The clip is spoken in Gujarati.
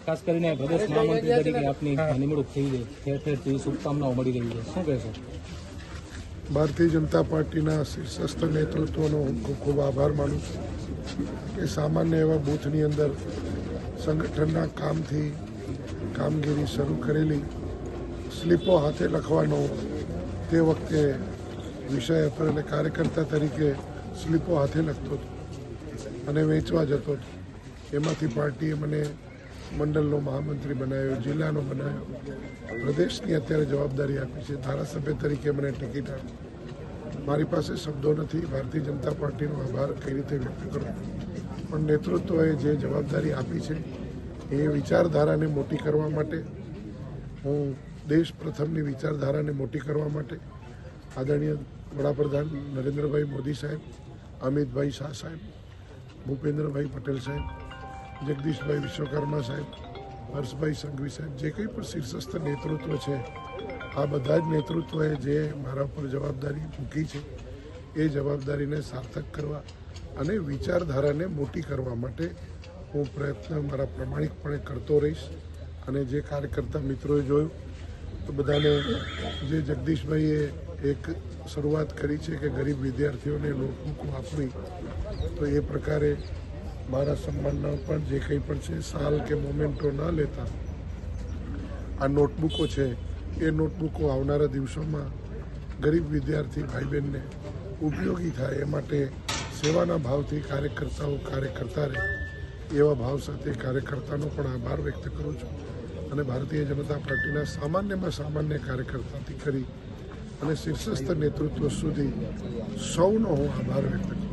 ખાસ કરીને પ્રદેશ મહામંત્રી તરીકે આપની નિમણૂક થઈ છે, ઠેર ઠેરથી શુભકામનાઓ મળી રહી છે, શું કહેશો? ભારતીય જનતા પાર્ટીના શીર્ષસ્થ નેતૃત્વનો હું ખૂબ ખૂબ આભાર માનું છું કે સામાન્ય એવા બૂથની અંદર સંગઠનના કામથી કામગીરી શરૂ કરેલી સ્લીપો હાથે લખવાનો તે વખતે વિષય હતો, એટલે કાર્યકર્તા તરીકે સ્લીપો હાથે લખતો હતો અને વેચવા જતો હતો. એમાંથી પાર્ટીએ મને મંડળનો મહામંત્રી બનાવ્યો, જિલ્લાનો બનાવ્યો, પ્રદેશની અત્યારે જવાબદારી આપી છે, ધારાસભ્ય તરીકે મને ટિકિટ આપી. મારી પાસે શબ્દો નથી ભારતીય જનતા પાર્ટીનો આભાર કઈ રીતે વ્યક્ત કરું, પણ નેતૃત્વએ જે જવાબદારી આપી છે એ વિચારધારાને મોટી કરવા માટે, હું દેશ પ્રથમની વિચારધારાને મોટી કરવા માટે આદરણીય વડાપ્રધાન નરેન્દ્રભાઈ મોદી સાહેબ, અમિતભાઈ શાહ સાહેબ, ભૂપેન્દ્રભાઈ પટેલ સાહેબ, જગદીશભાઈ વિશ્વકર્મા સાહેબ, હર્ષભાઈ સંઘવી સાહેબ, જે કંઈ પણ શીર્ષસ્થ નેતૃત્વ છે, આ બધા જ નેતૃત્વએ જે મારા પર જવાબદારી મૂકી છે એ જવાબદારીને સાર્થક કરવા અને વિચારધારાને મોટી કરવા માટે હું પ્રયત્ન મારા પ્રમાણિકપણે કરતો રહીશ. અને જે કાર્યકર્તા મિત્રોએ જોયું તો બધાને, જે જગદીશભાઈએ એક શરૂઆત કરી છે કે ગરીબ વિદ્યાર્થીઓને નોટબુકો આપવી, તો એ પ્રકારે મારા સન્માનના પણ જે કંઈ પણ છે સાલ કે મોમેન્ટો ન લેતા આ નોટબુકો છે, એ નોટબુકો આવનારા દિવસોમાં ગરીબ વિદ્યાર્થી ભાઈ બહેનને ઉપયોગી થાય એ માટે સેવાના ભાવથી કાર્યકર્તાઓ કાર્ય કરતા રહે, એવા ભાવ સાથે કાર્યકર્તાનો પણ આભાર વ્યક્ત કરું છું. અને ભારતીય જનતા પાર્ટીના સામાન્યમાં સામાન્ય કાર્યકર્તાથી કરી અને શીર્ષસ્થ નેતૃત્વ સુધી સૌનો હું આભાર વ્યક્ત કરું છું.